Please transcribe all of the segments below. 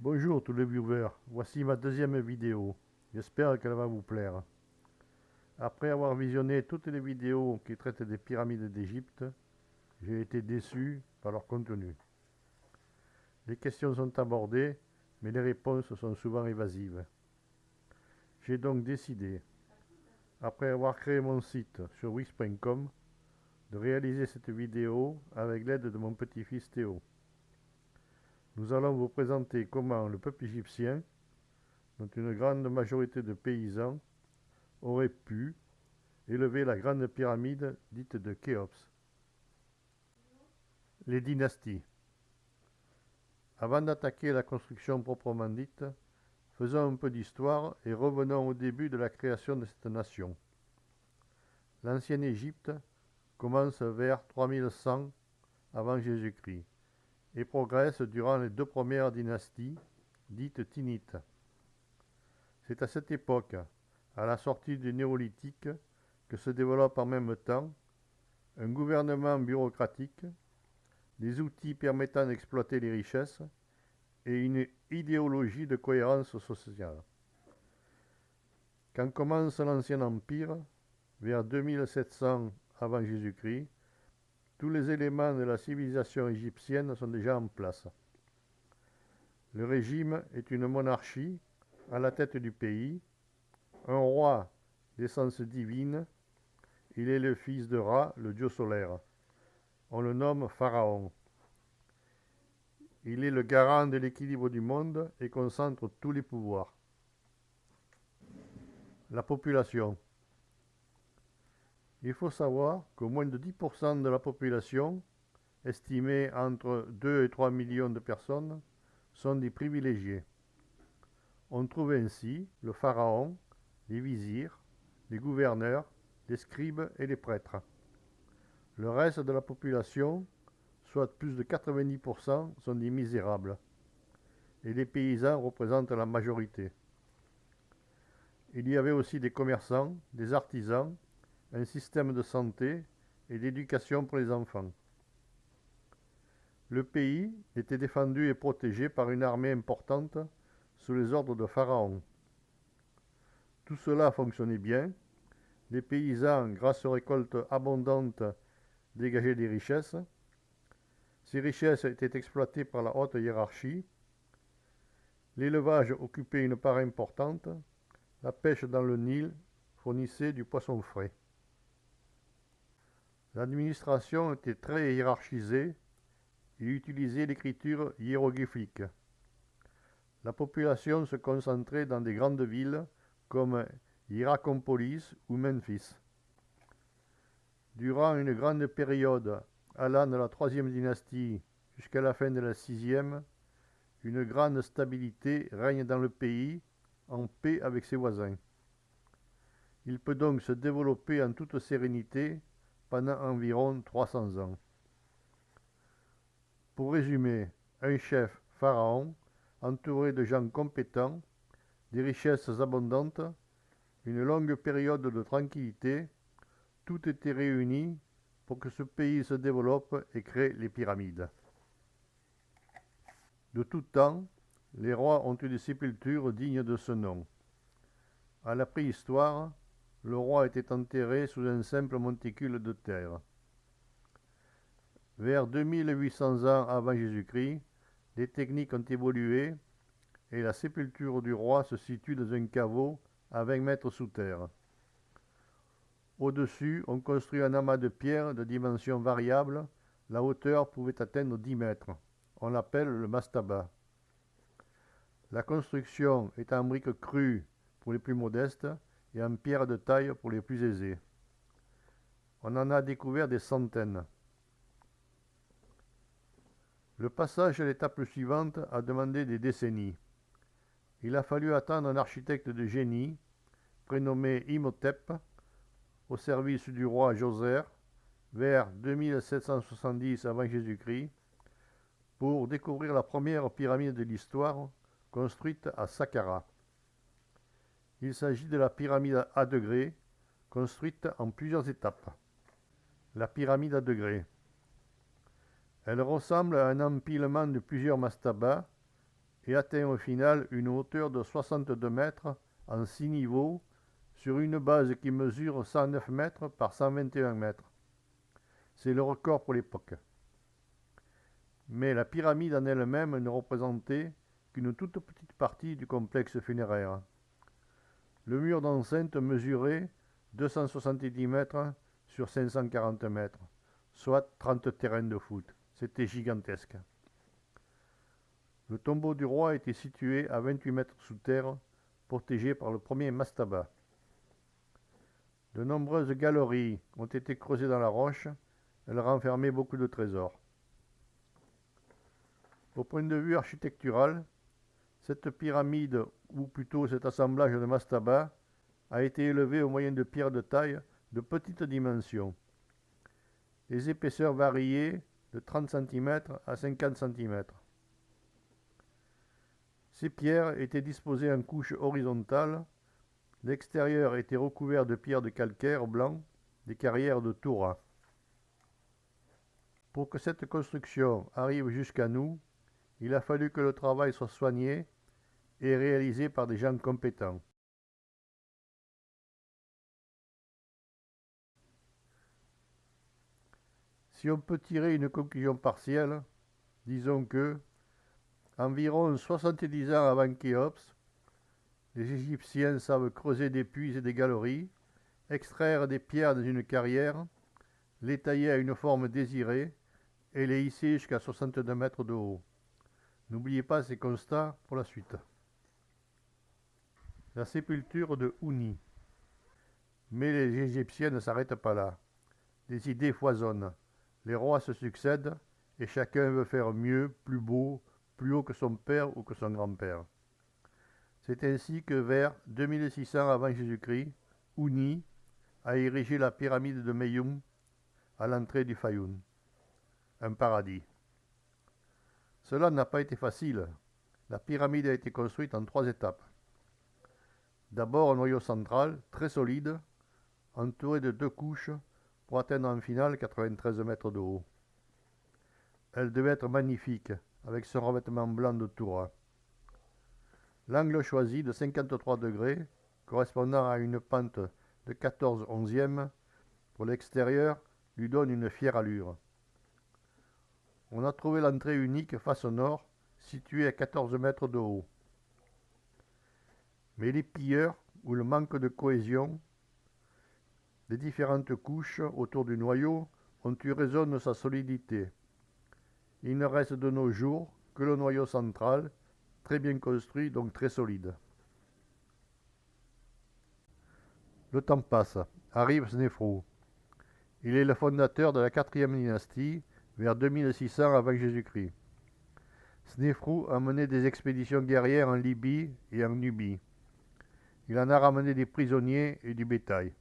Bonjour tous les viewers, voici ma deuxième vidéo. J'espère qu'elle va vous plaire. Après avoir visionné toutes les vidéos qui traitent des pyramides d'Égypte, j'ai été déçu par leur contenu. Les questions sont abordées, mais les réponses sont souvent évasives. J'ai donc décidé, après avoir créé mon site sur wix.com, de réaliser cette vidéo avec l'aide de mon petit-fils Théo. Nous allons vous présenter comment le peuple égyptien, dont une grande majorité de paysans, aurait pu élever la grande pyramide dite de Khéops. Les dynasties. Avant d'attaquer la construction proprement dite, faisons un peu d'histoire et revenons au début de la création de cette nation. L'ancienne Égypte commence vers 3100 avant Jésus-Christ et progresse durant les deux premières dynasties, dites Tinites. C'est à cette époque, à la sortie du néolithique, que se développe en même temps un gouvernement bureaucratique, des outils permettant d'exploiter les richesses et une idéologie de cohérence sociale. Quand commence l'Ancien Empire, vers 2700 avant Jésus-Christ, tous les éléments de la civilisation égyptienne sont déjà en place. Le régime est une monarchie à la tête du pays, un roi d'essence divine. Il est le fils de Ra, le dieu solaire. On le nomme Pharaon. Il est le garant de l'équilibre du monde et concentre tous les pouvoirs. La population. Il faut savoir que moins de 10% de la population, estimée entre 2 et 3 millions de personnes, sont des privilégiés. On trouve ainsi le pharaon, les vizirs, les gouverneurs, les scribes et les prêtres. Le reste de la population, soit plus de 90%, sont des misérables. Et les paysans représentent la majorité. Il y avait aussi des commerçants, des artisans, un système de santé et d'éducation pour les enfants. Le pays était défendu et protégé par une armée importante sous les ordres de Pharaon. Tout cela fonctionnait bien. Les paysans, grâce aux récoltes abondantes, dégageaient des richesses. Ces richesses étaient exploitées par la haute hiérarchie. L'élevage occupait une part importante. La pêche dans le Nil fournissait du poisson frais. L'administration était très hiérarchisée et utilisait l'écriture hiéroglyphique. La population se concentrait dans des grandes villes comme Hierakonpolis ou Memphis. Durant une grande période allant de la troisième dynastie jusqu'à la fin de la sixième, une grande stabilité règne dans le pays, en paix avec ses voisins. Il peut donc se développer en toute sérénité pendant environ 300 ans. Pour résumer, un chef, pharaon, entouré de gens compétents, des richesses abondantes, une longue période de tranquillité, tout était réuni pour que ce pays se développe et crée les pyramides. De tout temps, les rois ont eu des sépultures dignes de ce nom. À la préhistoire, le roi était enterré sous un simple monticule de terre. Vers 2800 ans avant Jésus-Christ, les techniques ont évolué et la sépulture du roi se situe dans un caveau à 20 mètres sous terre. Au-dessus, on construit un amas de pierres de dimensions variables. La hauteur pouvait atteindre 10 mètres. On l'appelle le mastaba. La construction est en briques crues pour les plus modestes et en pierre de taille pour les plus aisés. On en a découvert des centaines. Le passage à l'étape suivante a demandé des décennies. Il a fallu attendre un architecte de génie, prénommé Imhotep, au service du roi Djoser, vers 2770 avant Jésus-Christ, pour découvrir la première pyramide de l'histoire, construite à Saqqara. Il s'agit de la pyramide à degrés, construite en plusieurs étapes. La pyramide à degrés. Elle ressemble à un empilement de plusieurs mastabas, et atteint au final une hauteur de 62 mètres en 6 niveaux sur une base qui mesure 109 mètres par 121 mètres. C'est le record pour l'époque. Mais la pyramide en elle-même ne représentait qu'une toute petite partie du complexe funéraire. Le mur d'enceinte mesurait 270 mètres sur 540 mètres, soit 30 terrains de foot. C'était gigantesque. Le tombeau du roi était situé à 28 mètres sous terre, protégé par le premier mastaba. De nombreuses galeries ont été creusées dans la roche. Elles renfermaient beaucoup de trésors. Au point de vue architectural, cette pyramide, ou plutôt cet assemblage de mastabas, a été élevé au moyen de pierres de taille de petites dimensions. Les épaisseurs variaient de 30 cm à 50 cm. Ces pierres étaient disposées en couches horizontales. L'extérieur était recouvert de pierres de calcaire blanc, des carrières de Toura. Pour que cette construction arrive jusqu'à nous, il a fallu que le travail soit soigné et réalisé par des gens compétents. Si on peut tirer une conclusion partielle, disons que, environ 70 ans avant Khéops, les Égyptiens savent creuser des puits et des galeries, extraire des pierres dans une carrière, les tailler à une forme désirée et les hisser jusqu'à 62 mètres de haut. N'oubliez pas ces constats pour la suite. La sépulture de Houni. Mais les Égyptiens ne s'arrêtent pas là. Les idées foisonnent. Les rois se succèdent et chacun veut faire mieux, plus beau, plus haut que son père ou que son grand-père. C'est ainsi que vers 2600 avant Jésus-Christ, Houni a érigé la pyramide de Meyoum à l'entrée du Fayoum, un paradis. Cela n'a pas été facile. La pyramide a été construite en 3 étapes. D'abord un noyau central, très solide, entouré de 2 couches pour atteindre en finale 93 mètres de haut. Elle devait être magnifique, avec son revêtement blanc de Toura. L'angle choisi de 53 degrés, correspondant à une pente de 14/11e, pour l'extérieur, lui donne une fière allure. On a trouvé l'entrée unique face au nord, située à 14 mètres de haut. Mais les pilleurs, ou le manque de cohésion des différentes couches autour du noyau, ont eu raison de sa solidité. Il ne reste de nos jours que le noyau central, très bien construit, donc très solide. Le temps passe. Arrive Snéfrou. Il est le fondateur de la 4e dynastie, vers 2600 avant Jésus-Christ. Snéfrou a mené des expéditions guerrières en Libye et en Nubie. Il en a ramené des prisonniers et du bétail.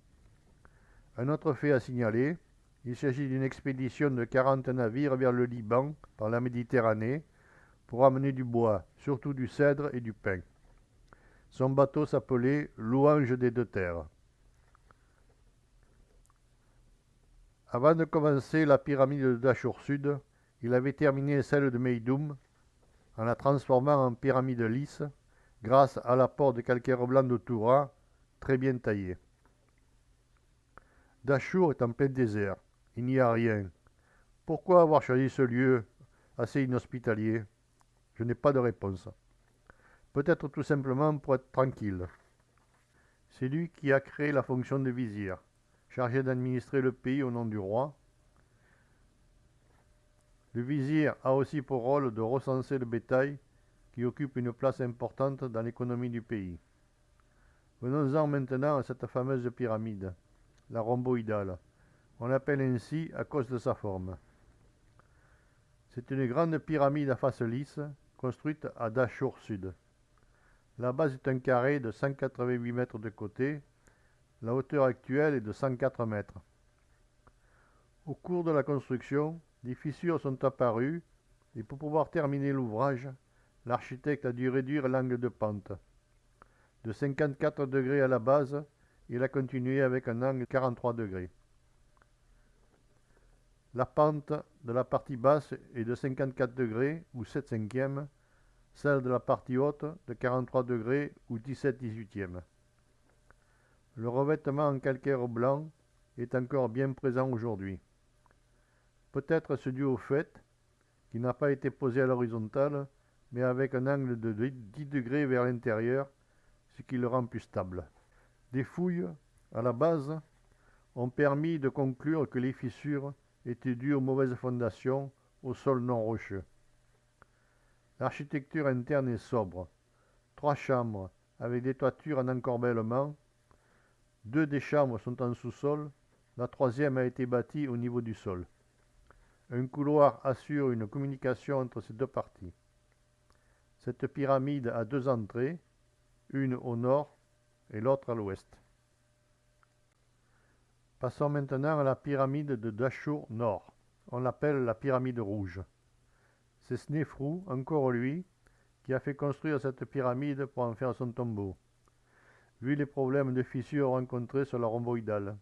Un autre fait à signaler, il s'agit d'une expédition de 40 navires vers le Liban par la Méditerranée pour amener du bois, surtout du cèdre et du pin. Son bateau s'appelait Louange des 2 terres. Avant de commencer la pyramide de Dachour Sud, il avait terminé celle de Meidoum en la transformant en pyramide lisse grâce à l'apport de calcaire blanc de Toura très bien taillé. Dachour est en plein désert, il n'y a rien. Pourquoi avoir choisi ce lieu assez inhospitalier? Je n'ai pas de réponse. Peut-être tout simplement pour être tranquille. C'est lui qui a créé la fonction de vizir, chargé d'administrer le pays au nom du roi. Le vizir a aussi pour rôle de recenser le bétail qui occupe une place importante dans l'économie du pays. Venons-en maintenant à cette fameuse pyramide, la rhomboïdale. On l'appelle ainsi à cause de sa forme. C'est une grande pyramide à face lisse, construite à Dachour Sud. La base est un carré de 188 mètres de côté. La hauteur actuelle est de 104 mètres. Au cours de la construction, des fissures sont apparues et pour pouvoir terminer l'ouvrage, l'architecte a dû réduire l'angle de pente. De 54 degrés à la base, il a continué avec un angle de 43 degrés. La pente de la partie basse est de 54 degrés ou 7/5, celle de la partie haute de 43 degrés ou 17/18. Le revêtement en calcaire blanc est encore bien présent aujourd'hui. Peut-être est-ce dû au fait qu'il n'a pas été posé à l'horizontale, mais avec un angle de 10 degrés vers l'intérieur, ce qui le rend plus stable. Des fouilles, à la base, ont permis de conclure que les fissures étaient dues aux mauvaises fondations au sol non rocheux. L'architecture interne est sobre. 3 chambres avec des toitures en encorbellement. 2 des chambres sont en sous-sol. La troisième a été bâtie au niveau du sol. Un couloir assure une communication entre ces deux parties. Cette pyramide a 2 entrées, une au nord et l'autre à l'ouest. Passons maintenant à la pyramide de Dashur Nord. On l'appelle la pyramide rouge. C'est Snéfrou, encore lui, qui a fait construire cette pyramide pour en faire son tombeau, vu les problèmes de fissures rencontrés sur la rhomboïdale.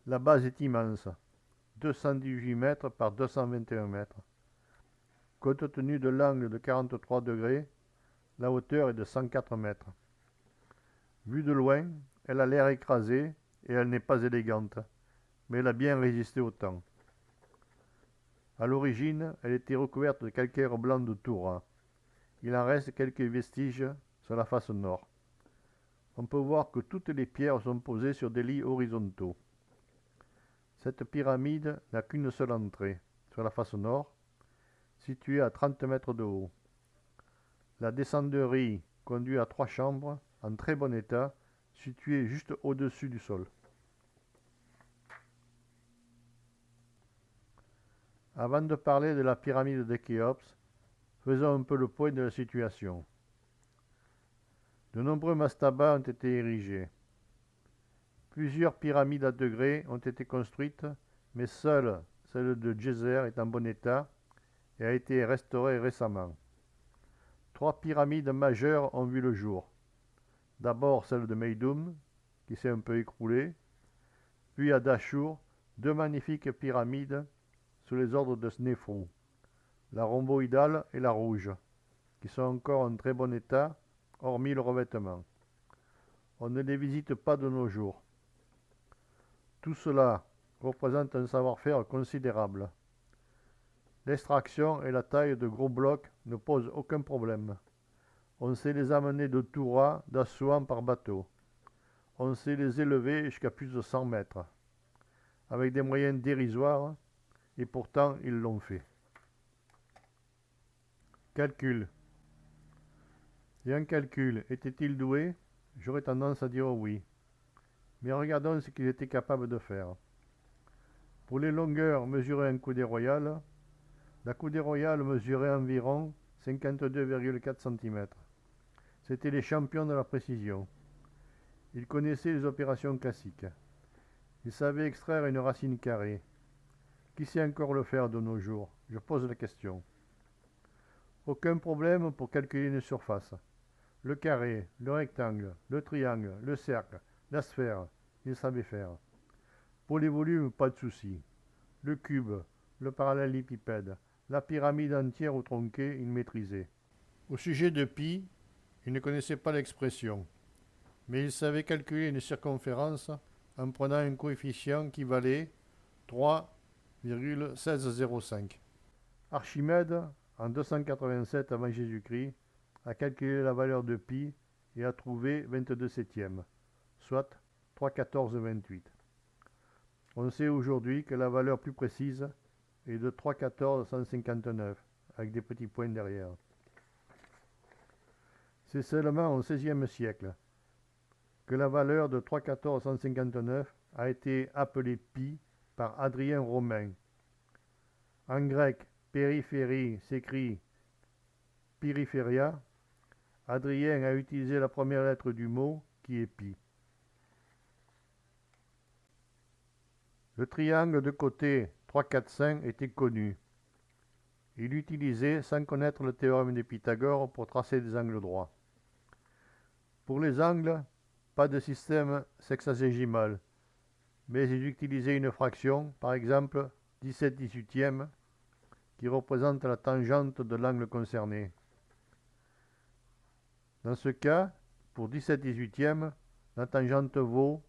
La base est immense, 218 mètres par 221 mètres. Compte tenu de l'angle de 43 degrés, la hauteur est de 104 mètres. Vue de loin, elle a l'air écrasée et elle n'est pas élégante, mais elle a bien résisté au temps. À l'origine, elle était recouverte de calcaire blanc de Toura. Il en reste quelques vestiges sur la face nord. On peut voir que toutes les pierres sont posées sur des lits horizontaux. Cette pyramide n'a qu'une seule entrée, sur la face nord, située à 30 mètres de haut. La descenderie conduit à 3 chambres, en très bon état, situées juste au-dessus du sol. Avant de parler de la pyramide de Khéops, faisons un peu le point de la situation. De nombreux mastabas ont été érigés. Plusieurs pyramides à degrés ont été construites, mais seule celle de Djeser est en bon état et a été restaurée récemment. 3 pyramides majeures ont vu le jour. D'abord celle de Meidum, qui s'est un peu écroulée, puis à Dashur, 2 magnifiques pyramides sous les ordres de Snéfrou, la rhomboïdale et la rouge, qui sont encore en très bon état, hormis le revêtement. On ne les visite pas de nos jours. Tout cela représente un savoir-faire considérable. L'extraction et la taille de gros blocs ne posent aucun problème. On sait les amener de Toura, d'Assouan par bateau. On sait les élever jusqu'à plus de 100 mètres, avec des moyens dérisoires, et pourtant ils l'ont fait. Calcul. Et un calcul, était-il doué? J'aurais tendance à dire oui. Mais regardons ce qu'il était capable de faire. Pour les longueurs mesurées en coudée royale, la coudée royale mesurait environ 52,4 cm. C'étaient les champions de la précision. Ils connaissaient les opérations classiques. Ils savaient extraire une racine carrée. Qui sait encore le faire de nos jours? Je pose la question. Aucun problème pour calculer une surface. Le carré, le rectangle, le triangle, le cercle, la sphère, ils savaient faire. Pour les volumes, pas de souci. Le cube, le parallélépipède, la pyramide entière ou tronquée, ils maîtrisaient. Au sujet de pi, ils ne connaissaient pas l'expression, mais ils savaient calculer une circonférence en prenant un coefficient qui valait 3,1605. Archimède, en 287 avant Jésus-Christ, a calculé la valeur de pi et a trouvé 22 septièmes, soit 3,1428. On sait aujourd'hui que la valeur plus précise est de 3,1459, avec des petits points derrière. C'est seulement au XVIe siècle que la valeur de 3,1459 a été appelée pi par Adrien Romain. En grec, périphérie s'écrit périphéria. Adrien a utilisé la première lettre du mot qui est pi. Le triangle de côté 3, 4, 5 était connu. Il l'utilisait sans connaître le théorème de Pythagore pour tracer des angles droits. Pour les angles, pas de système sexagésimal, mais ils utilisaient une fraction, par exemple 17/18, qui représente la tangente de l'angle concerné. Dans ce cas, pour 17/18, la tangente vaut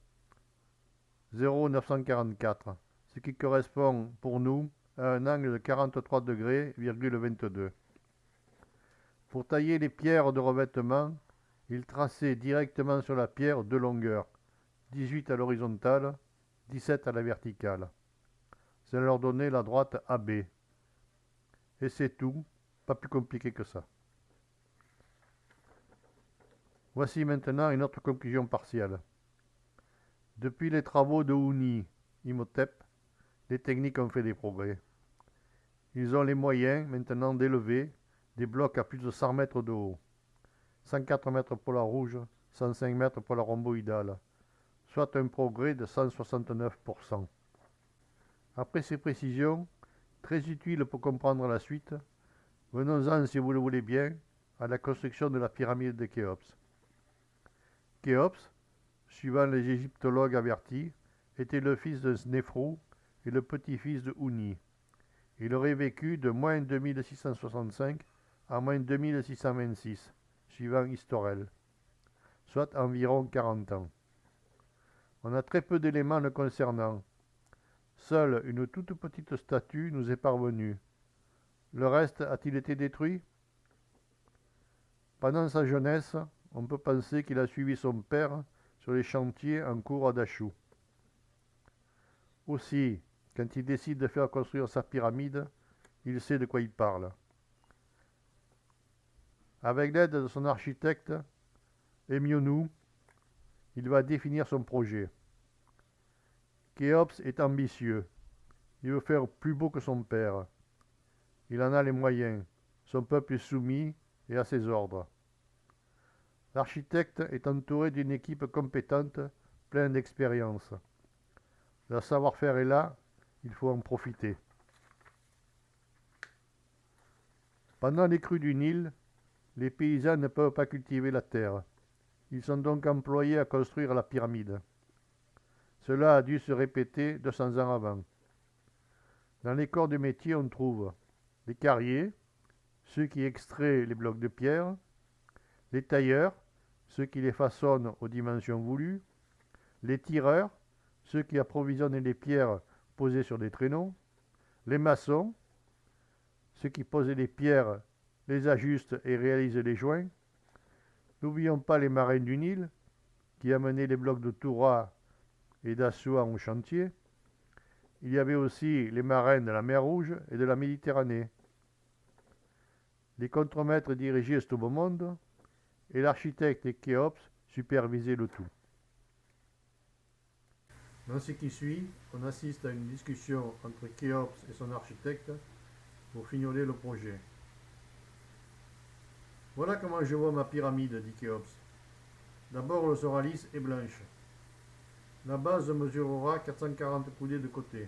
0,944, ce qui correspond pour nous à un angle de 43 degrés, 22. Pour tailler les pierres de revêtement, il traçait directement sur la pierre deux longueurs, 18 à l'horizontale, 17 à la verticale. Ça leur donnait la droite AB. Et c'est tout, pas plus compliqué que ça. Voici maintenant une autre conclusion partielle. Depuis les travaux de Houni, Imhotep, les techniques ont fait des progrès. Ils ont les moyens maintenant d'élever des blocs à plus de 100 mètres de haut. 104 mètres pour la rouge, 105 mètres pour la rhomboïdale, soit un progrès de 169%. Après ces précisions, très utiles pour comprendre la suite, venons-en, si vous le voulez bien, à la construction de la pyramide de Khéops. Khéops, suivant les égyptologues avertis, était le fils de Snéfrou et le petit-fils de Houni. Il aurait vécu de moins 2665 à moins 2626, suivant Historel, soit environ 40 ans. On a très peu d'éléments le concernant. Seule une toute petite statue nous est parvenue. Le reste a-t-il été détruit? Pendant sa jeunesse, on peut penser qu'il a suivi son père sur les chantiers en cours à Dachau. Aussi, quand il décide de faire construire sa pyramide, il sait de quoi il parle. Avec l'aide de son architecte, Émionou, il va définir son projet. Khéops est ambitieux. Il veut faire plus beau que son père. Il en a les moyens. Son peuple est soumis et à ses ordres. L'architecte est entouré d'une équipe compétente, pleine d'expérience. Le savoir-faire est là, il faut en profiter. Pendant les crues du Nil, les paysans ne peuvent pas cultiver la terre. Ils sont donc employés à construire la pyramide. Cela a dû se répéter 200 ans avant. Dans les corps de métier, on trouve les carriers, ceux qui extraient les blocs de pierre, les tailleurs, ceux qui les façonnent aux dimensions voulues, les tireurs, ceux qui approvisionnent les pierres posées sur des traîneaux, les maçons, ceux qui posent les pierres, les ajustent et réalisent les joints. N'oublions pas les marins du Nil, qui amenaient les blocs de Toura et d'Assouan au chantier. Il y avait aussi les marins de la mer Rouge et de la Méditerranée. Les contremaîtres dirigeaient ce beau monde, et l'architecte et Khéops supervisaient le tout. Dans ce qui suit, on assiste à une discussion entre Khéops et son architecte pour fignoler le projet. Voilà comment je vois ma pyramide, dit Khéops. D'abord, elle sera lisse et blanche. La base mesurera 440 coudées de côté.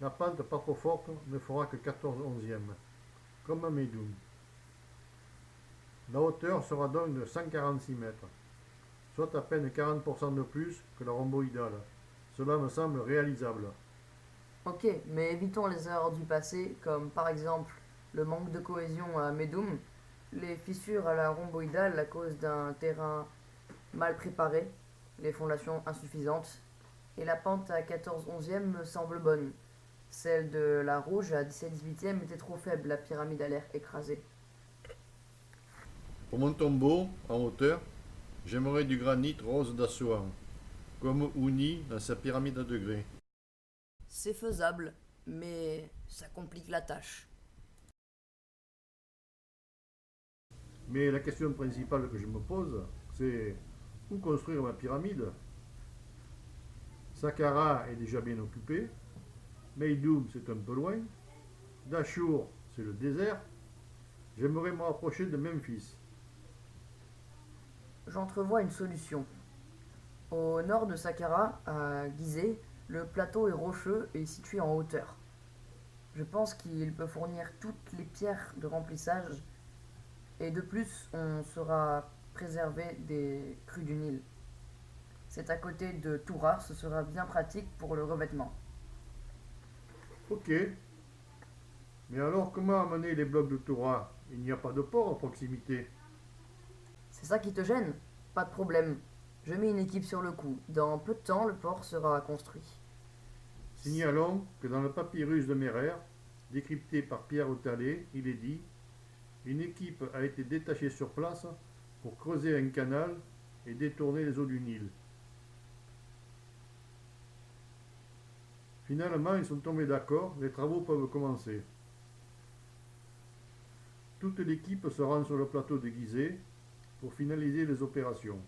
La pente pas trop forte ne fera que 14/11, comme un médoum. La hauteur sera donc de 146 mètres, soit à peine 40% de plus que la rhomboïdale. Cela me semble réalisable. Ok, mais évitons les erreurs du passé, comme par exemple le manque de cohésion à Medum, les fissures à la rhomboïdale à cause d'un terrain mal préparé, les fondations insuffisantes, et la pente à 14/11 me semble bonne. Celle de la rouge à 17/18 était trop faible, la pyramide a l'air écrasée. Pour mon tombeau, en hauteur, j'aimerais du granit rose d'Assouan, comme Houni dans sa pyramide à degrés. C'est faisable, mais ça complique la tâche. Mais la question principale que je me pose, c'est où construire ma pyramide? Saqqara est déjà bien occupé, Meidoum c'est un peu loin, Dachour c'est le désert, j'aimerais me rapprocher de Memphis. J'entrevois une solution. Au nord de Saqqara, à Gizeh, le plateau est rocheux et situé en hauteur. Je pense qu'il peut fournir toutes les pierres de remplissage et de plus, on sera préservé des crues du Nil. C'est à côté de Toura, ce sera bien pratique pour le revêtement. Ok, mais alors comment amener les blocs de Torah? Il n'y a pas de port à proximité. C'est ça qui te gêne? Pas de problème. Je mets une équipe sur le coup. Dans peu de temps, le port sera construit. Signalons que dans le papyrus de Merer, décrypté par Pierre Otalé, il est dit: une équipe a été détachée sur place pour creuser un canal et détourner les eaux du Nil. Finalement, ils sont tombés d'accord, les travaux peuvent commencer. Toute l'équipe se rend sur le plateau de Gizeh pour finaliser les opérations.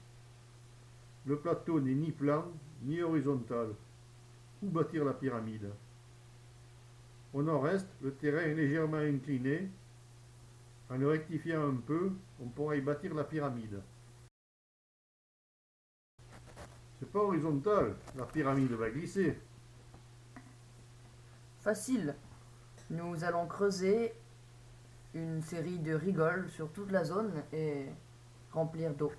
Le plateau n'est ni plan ni horizontal. Où bâtir la pyramide? Au nord-est, le terrain est légèrement incliné. En le rectifiant un peu, on pourra y bâtir la pyramide. C'est pas horizontal, la pyramide va glisser. Facile. Nous allons creuser une série de rigoles sur toute la zone et remplir d'eau.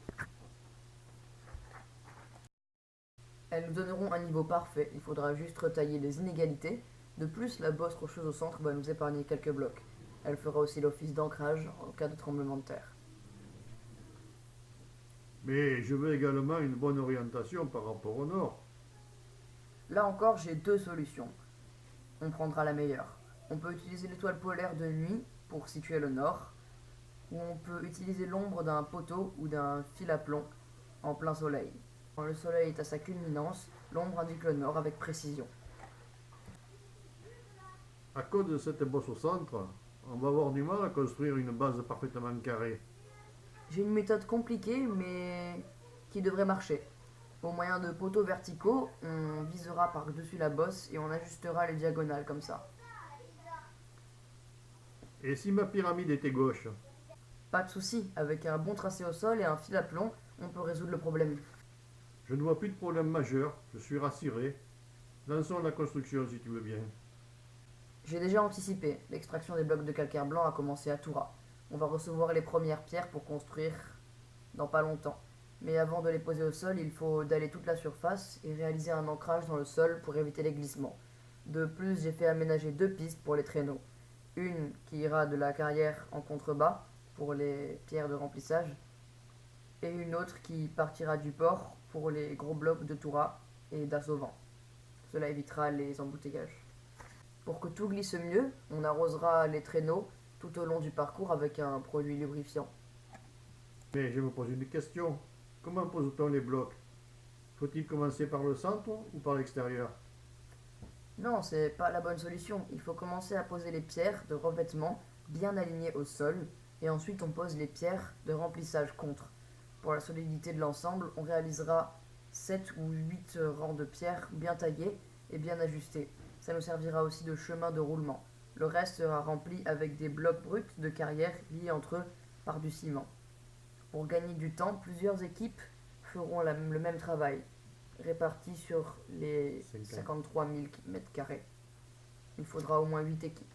Elles nous donneront un niveau parfait, il faudra juste retailler les inégalités. De plus, la bosse rocheuse au centre va nous épargner quelques blocs. Elle fera aussi l'office d'ancrage en cas de tremblement de terre. Mais je veux également une bonne orientation par rapport au nord. Là encore, j'ai deux solutions. On prendra la meilleure. On peut utiliser l'étoile polaire de nuit pour situer le nord, ou on peut utiliser l'ombre d'un poteau ou d'un fil à plomb en plein soleil. Quand le soleil est à sa culminance, l'ombre indique le nord avec précision. À cause de cette bosse au centre, on va avoir du mal à construire une base parfaitement carrée. J'ai une méthode compliquée mais qui devrait marcher. Au moyen de poteaux verticaux, on visera par-dessus la bosse et on ajustera les diagonales comme ça. Et si ma pyramide était gauche? Pas de souci, avec un bon tracé au sol et un fil à plomb, on peut résoudre le problème. Je ne vois plus de problème majeur, je suis rassuré. Lançons la construction si tu veux bien. J'ai déjà anticipé, l'extraction des blocs de calcaire blanc a commencé à Toura. On va recevoir les premières pierres pour construire dans pas longtemps. Mais avant de les poser au sol, il faut daller toute la surface et réaliser un ancrage dans le sol pour éviter les glissements. De plus, j'ai fait aménager deux pistes pour les traîneaux. Une qui ira de la carrière en contrebas pour les pierres de remplissage et une autre qui partira du port pour les gros blocs de Toura et d'Assovan. Cela évitera les embouteillages. Pour que tout glisse mieux, on arrosera les traîneaux tout au long du parcours avec un produit lubrifiant. Mais je me pose une question. Comment pose-t-on les blocs? Faut-il commencer par le centre ou par l'extérieur? Non, c'est pas la bonne solution. Il faut commencer à poser les pierres de revêtement bien alignées au sol et ensuite on pose les pierres de remplissage contre. Pour la solidité de l'ensemble, on réalisera 7 ou 8 rangs de pierres bien taillés et bien ajustés. Ça nous servira aussi de chemin de roulement. Le reste sera rempli avec des blocs bruts de carrière liés entre eux par du ciment. Pour gagner du temps, plusieurs équipes feront le même travail, répartis sur les 53 000 m². Il faudra au moins 8 équipes.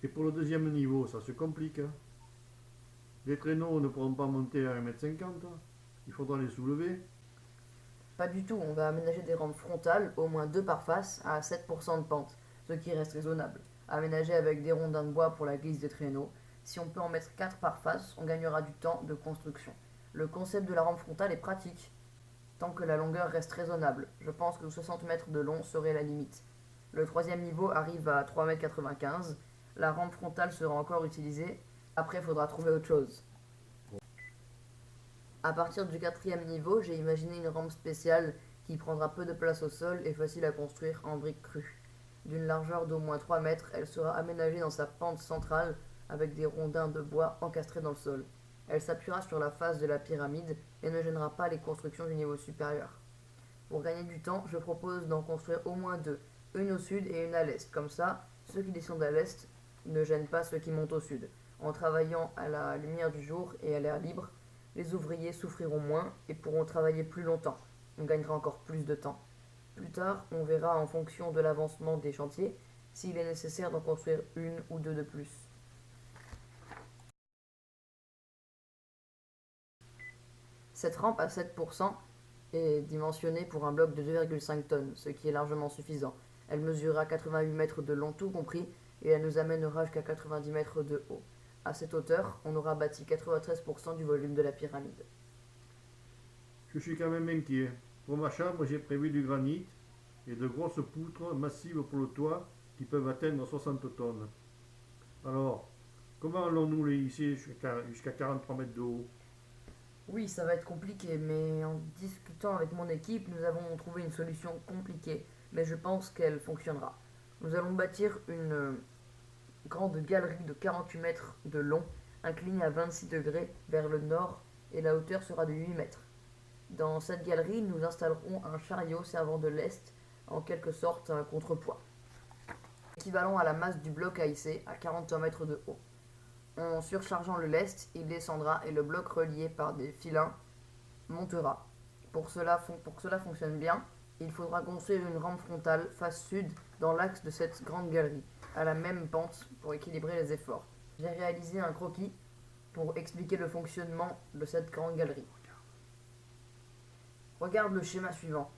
Et pour le deuxième niveau, ça se complique. Les traîneaux ne pourront pas monter à 1,50 m. Il faudra les soulever. Pas du tout, on va aménager des rampes frontales, au moins 2 par face, à 7% de pente, ce qui reste raisonnable. Aménager avec des rondins de bois pour la glisse des traîneaux. Si on peut en mettre 4 par face, on gagnera du temps de construction. Le concept de la rampe frontale est pratique, tant que la longueur reste raisonnable. Je pense que 60 mètres de long serait la limite. Le troisième niveau arrive à 3,95 m. La rampe frontale sera encore utilisée. Après, il faudra trouver autre chose. À partir du quatrième niveau, j'ai imaginé une rampe spéciale qui prendra peu de place au sol et facile à construire en briques crues. D'une largeur d'au moins 3 mètres, elle sera aménagée dans sa pente centrale avec des rondins de bois encastrés dans le sol. Elle s'appuiera sur la face de la pyramide et ne gênera pas les constructions du niveau supérieur. Pour gagner du temps, je propose d'en construire au moins deux, une au sud et une à l'est. Comme ça, ceux qui descendent à l'est ne gênent pas ceux qui montent au sud. En travaillant à la lumière du jour et à l'air libre, les ouvriers souffriront moins et pourront travailler plus longtemps. On gagnera encore plus de temps. Plus tard, on verra en fonction de l'avancement des chantiers s'il est nécessaire d'en construire une ou deux de plus. Cette rampe à 7% est dimensionnée pour un bloc de 2,5 tonnes, ce qui est largement suffisant. Elle mesurera 88 mètres de long tout compris et elle nous amènera jusqu'à 90 mètres de haut. À cette hauteur, on aura bâti 93% du volume de la pyramide. Je suis quand même inquiet. Pour ma chambre, j'ai prévu du granit et de grosses poutres massives pour le toit qui peuvent atteindre 60 tonnes. Alors, comment allons-nous les hisser jusqu'à 43 mètres de haut? Oui, ça va être compliqué, mais en discutant avec mon équipe, nous avons trouvé une solution compliquée, mais je pense qu'elle fonctionnera. Nous allons bâtir une grande galerie de 48 mètres de long, inclinée à 26 degrés vers le nord, et la hauteur sera de 8 mètres. Dans cette galerie, nous installerons un chariot servant de lest, en quelque sorte un contrepoids, équivalent à la masse du bloc à hisser à 43 mètres de haut. En surchargeant le lest, il descendra et le bloc relié par des filins montera. Pour que cela fonctionne bien, il faudra construire une rampe frontale face sud dans l'axe de cette grande galerie, à la même pente pour équilibrer les efforts. J'ai réalisé un croquis pour expliquer le fonctionnement de cette grande galerie. Regarde le schéma suivant.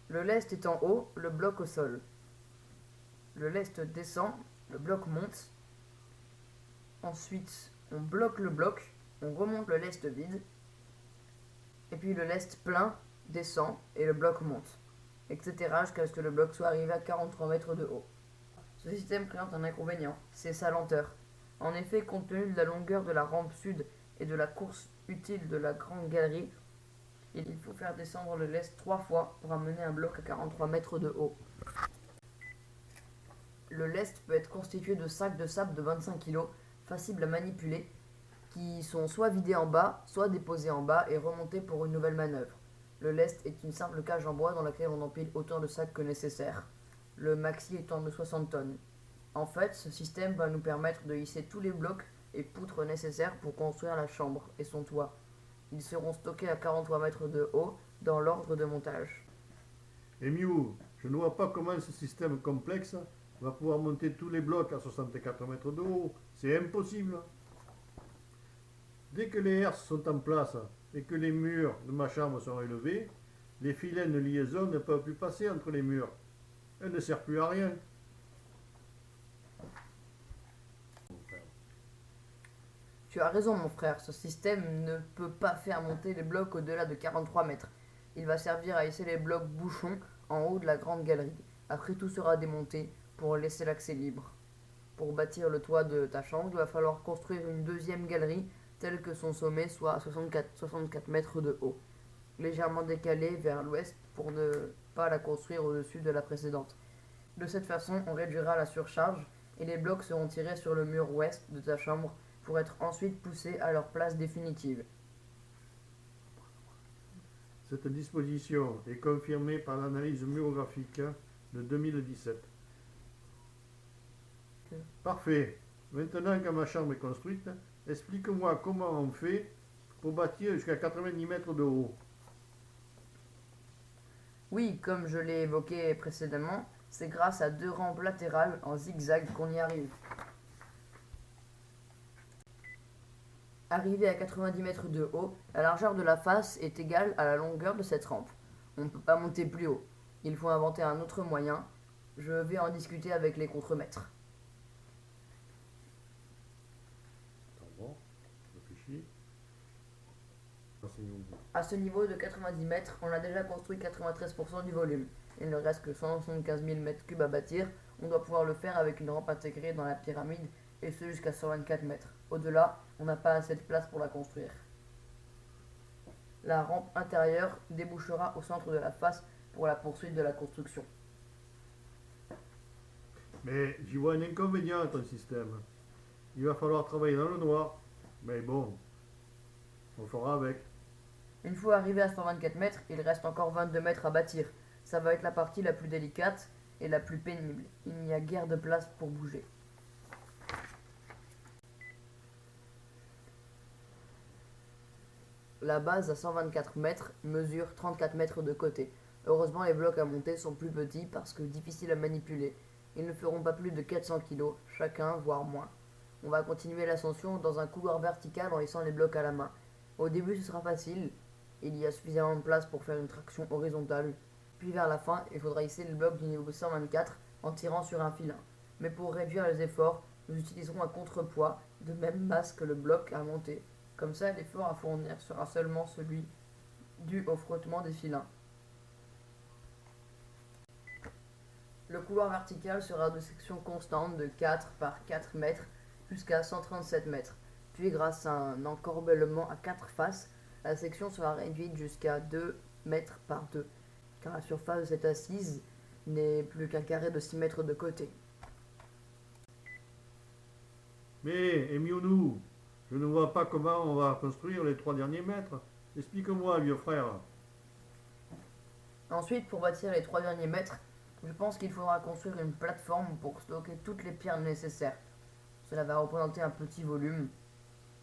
Le lest est en haut, le bloc au sol. Le lest descend, le bloc monte. Ensuite, on bloque le bloc, on remonte le lest vide. Et puis le lest plein descend et le bloc monte, etc. jusqu'à ce que le bloc soit arrivé à 43 mètres de haut. Ce système présente un inconvénient, c'est sa lenteur. En effet, compte tenu de la longueur de la rampe sud et de la course utile de la grande galerie, il faut faire descendre le lest 3 fois pour amener un bloc à 43 mètres de haut. Le lest peut être constitué de sacs de sable de 25 kg, faciles à manipuler, qui sont soit vidés en bas, soit déposés en bas et remontés pour une nouvelle manœuvre. Le lest est une simple cage en bois dans laquelle on empile autant de sacs que nécessaire, le maxi étant de 60 tonnes. En fait, ce système va nous permettre de hisser tous les blocs et poutres nécessaires pour construire la chambre et son toit. Ils seront stockés à 43 mètres de haut dans l'ordre de montage. Et mieux, je ne vois pas comment ce système complexe va pouvoir monter tous les blocs à 64 mètres de haut. C'est impossible. Dès que les herses sont en place et que les murs de ma chambre sont élevés, les filets de liaison ne peuvent plus passer entre les murs. Elle ne sert plus à rien. Tu as raison mon frère, ce système ne peut pas faire monter les blocs au-delà de 43 mètres. Il va servir à hisser les blocs bouchons en haut de la grande galerie. Après tout sera démonté pour laisser l'accès libre. Pour bâtir le toit de ta chambre, il va falloir construire une deuxième galerie telle que son sommet soit à 64 mètres de haut, légèrement décalée vers l'ouest pour ne pas la construire au-dessus de la précédente. De cette façon, on réduira la surcharge et les blocs seront tirés sur le mur ouest de ta chambre pour être ensuite poussés à leur place définitive. Cette disposition est confirmée par l'analyse murographique de 2017. Parfait. Maintenant que ma chambre est construite, explique-moi comment on fait pour bâtir jusqu'à 90 mètres de haut. Oui, comme je l'ai évoqué précédemment, c'est grâce à 2 rampes latérales en zigzag qu'on y arrive. Arrivé à 90 mètres de haut, la largeur de la face est égale à la longueur de cette rampe. On ne peut pas monter plus haut. Il faut inventer un autre moyen. Je vais en discuter avec les contremaîtres. Bon, réfléchis. À ce niveau de 90 mètres, on a déjà construit 93% du volume. Il ne reste que 175 000 m3 à bâtir. On doit pouvoir le faire avec une rampe intégrée dans la pyramide, et ce jusqu'à 124 mètres. Au-delà, on n'a pas assez de place pour la construire. La rampe intérieure débouchera au centre de la face pour la poursuite de la construction. Mais j'y vois un inconvénient à ton système. Il va falloir travailler dans le noir. Mais bon, on fera avec. Une fois arrivé à 124 mètres, il reste encore 22 mètres à bâtir. Ça va être la partie la plus délicate et la plus pénible. Il n'y a guère de place pour bouger. La base à 124 mètres mesure 34 mètres de côté. Heureusement, les blocs à monter sont plus petits parce que difficiles à manipuler. Ils ne feront pas plus de 400 kg chacun, voire moins. On va continuer l'ascension dans un couloir vertical en hissant les blocs à la main. Au début, ce sera facile. Il y a suffisamment de place pour faire une traction horizontale. Puis vers la fin, il faudra hisser le bloc du niveau 124 en tirant sur un filin. Mais pour réduire les efforts, nous utiliserons un contrepoids de même masse que le bloc à monter. Comme ça, l'effort à fournir sera seulement celui dû au frottement des filins. Le couloir vertical sera de section constante de 4 par 4 mètres jusqu'à 137 mètres. Puis grâce à un encorbellement à 4 faces, la section sera réduite jusqu'à 2 mètres par 2, car la surface de cette assise n'est plus qu'un carré de 6 mètres de côté. Mais, Emionou, je ne vois pas comment on va construire les 3 derniers mètres. Explique-moi, vieux frère. Ensuite, pour bâtir les 3 derniers mètres, je pense qu'il faudra construire une plateforme pour stocker toutes les pierres nécessaires. Cela va représenter un petit volume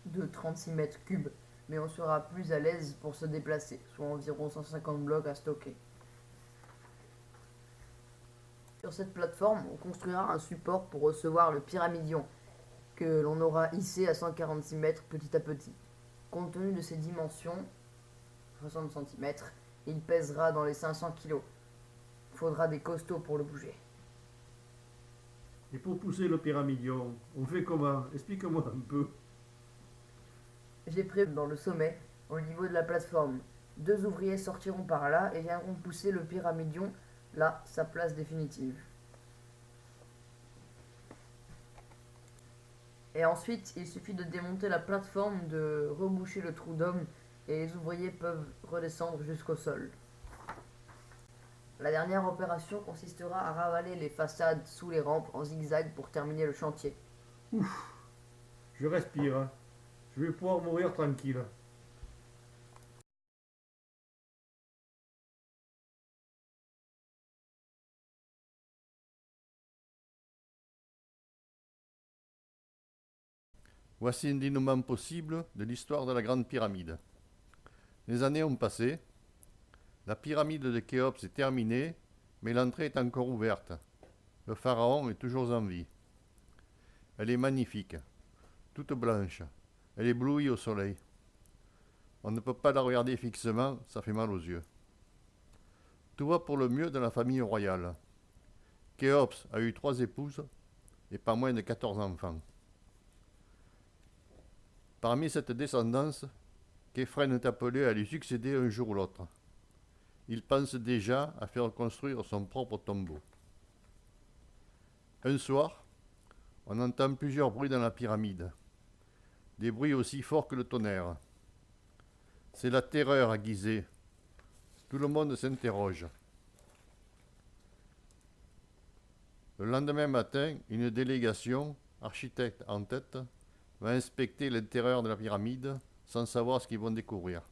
de 36 mètres cubes, mais on sera plus à l'aise pour se déplacer, soit environ 150 blocs à stocker. Sur cette plateforme, on construira un support pour recevoir le pyramidion, que l'on aura hissé à 146 mètres petit à petit. Compte tenu de ses dimensions, 60 cm, il pèsera dans les 500 kg. Il faudra des costauds pour le bouger. Et pour pousser le pyramidion, on fait comment? Explique-moi un peu. J'ai prévu dans le sommet, au niveau de la plateforme. 2 ouvriers sortiront par là et viendront pousser le pyramidion là, sa place définitive. Et ensuite, il suffit de démonter la plateforme, de reboucher le trou d'homme et les ouvriers peuvent redescendre jusqu'au sol. La dernière opération consistera à ravaler les façades sous les rampes en zigzag pour terminer le chantier. Ouf, je respire. Je vais pouvoir mourir tranquille. Voici un dénouement possible de l'histoire de la Grande Pyramide. Les années ont passé. La pyramide de Khéops est terminée, mais l'entrée est encore ouverte. Le pharaon est toujours en vie. Elle est magnifique, toute blanche. Elle éblouit au soleil. On ne peut pas la regarder fixement, ça fait mal aux yeux. Tout va pour le mieux dans la famille royale. Khéops a eu 3 épouses et pas moins de 14 enfants. Parmi cette descendance, Khéphren est appelé à lui succéder un jour ou l'autre. Il pense déjà à faire construire son propre tombeau. Un soir, on entend plusieurs bruits dans la pyramide. Des bruits aussi forts que le tonnerre. C'est la terreur à Gizeh. Tout le monde s'interroge. Le lendemain matin, une délégation, architecte en tête, va inspecter l'intérieur de la pyramide sans savoir ce qu'ils vont découvrir.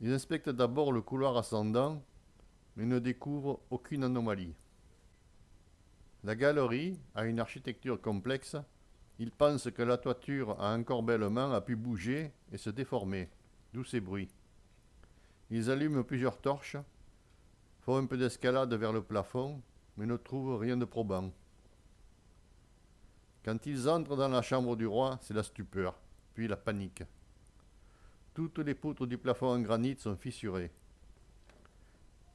Ils inspectent d'abord le couloir ascendant, mais ne découvrent aucune anomalie. La galerie a une architecture complexe. Ils pensent que la toiture à encorbellement a pu bouger et se déformer, d'où ces bruits. Ils allument plusieurs torches, font un peu d'escalade vers le plafond, mais ne trouvent rien de probant. Quand ils entrent dans la chambre du roi, c'est la stupeur, puis la panique. Toutes les poutres du plafond en granit sont fissurées.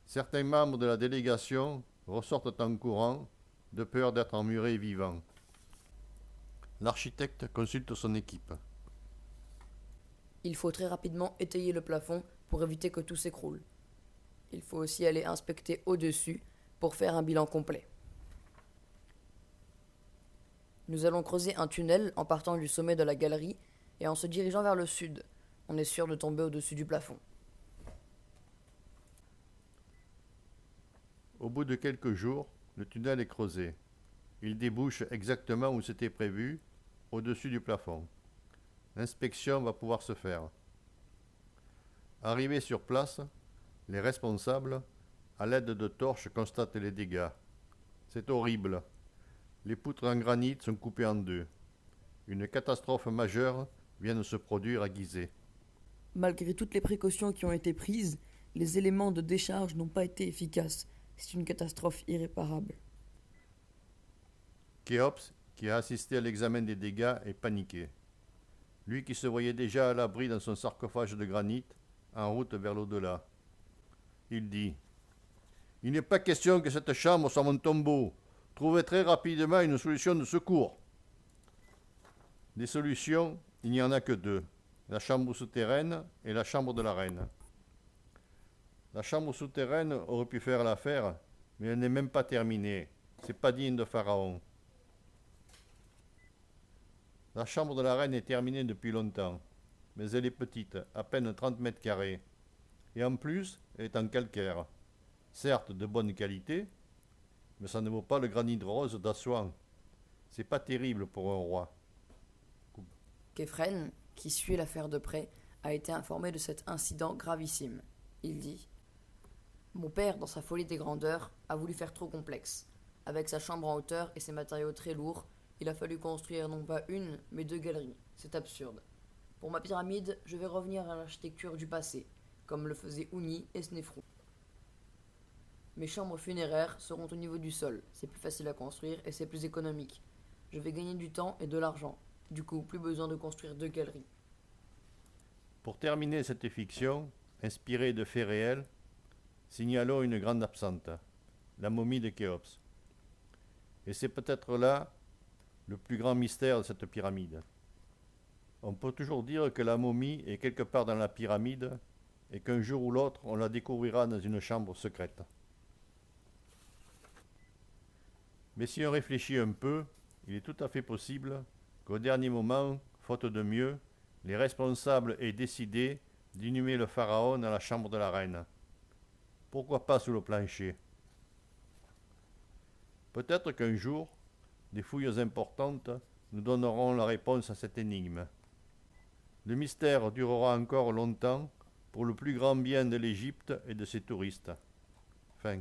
Certains membres de la délégation ressortent en courant, de peur d'être emmurés vivants. L'architecte consulte son équipe. Il faut très rapidement étayer le plafond pour éviter que tout s'écroule. Il faut aussi aller inspecter au-dessus pour faire un bilan complet. Nous allons creuser un tunnel en partant du sommet de la galerie et en se dirigeant vers le sud. On est sûr de tomber au-dessus du plafond. Au bout de quelques jours, le tunnel est creusé. Il débouche exactement où c'était prévu, au-dessus du plafond. L'inspection va pouvoir se faire. Arrivés sur place, les responsables, à l'aide de torches, constatent les dégâts. C'est horrible. Les poutres en granit sont coupées en deux. Une catastrophe majeure vient de se produire à Gizeh. Malgré toutes les précautions qui ont été prises, les éléments de décharge n'ont pas été efficaces. C'est une catastrophe irréparable. Khéops, qui a assisté à l'examen des dégâts, est paniqué. lui qui se voyait déjà à l'abri dans son sarcophage de granit, en route vers l'au-delà. Il dit « Il n'est pas question que cette chambre soit mon tombeau. Trouvez très rapidement une solution de secours. » Des solutions, il n'y en a que deux, la chambre souterraine et la chambre de la reine. La chambre souterraine aurait pu faire l'affaire, mais elle n'est même pas terminée. C'est pas digne de Pharaon. La chambre de la reine est terminée depuis longtemps, mais elle est petite, à peine 30 mètres carrés. Et en plus, elle est en calcaire. Certes de bonne qualité, mais ça ne vaut pas le granit rose d'Assouan. C'est pas terrible pour un roi. Képhren, qui suit l'affaire de près, a été informé de cet incident gravissime. Il dit « Mon père, dans sa folie des grandeurs, a voulu faire trop complexe. Avec sa chambre en hauteur et ses matériaux très lourds, il a fallu construire non pas une, mais 2 galeries. C'est absurde. Pour ma pyramide, je vais revenir à l'architecture du passé, comme le faisaient Ouni et Snéfrou. Mes chambres funéraires seront au niveau du sol. C'est plus facile à construire et c'est plus économique. Je vais gagner du temps et de l'argent. Du coup, plus besoin de construire 2 galeries. » Pour terminer cette fiction, inspirée de faits réels, signalons une grande absente, la momie de Khéops. Et c'est peut-être là le plus grand mystère de cette pyramide. On peut toujours dire que la momie est quelque part dans la pyramide et qu'un jour ou l'autre, on la découvrira dans une chambre secrète. Mais si on réfléchit un peu, il est tout à fait possible qu'au dernier moment, faute de mieux, les responsables aient décidé d'inhumer le pharaon dans la chambre de la reine. Pourquoi pas sous le plancher? Peut-être qu'un jour, des fouilles importantes nous donneront la réponse à cette énigme. Le mystère durera encore longtemps pour le plus grand bien de l'Égypte et de ses touristes. Fin.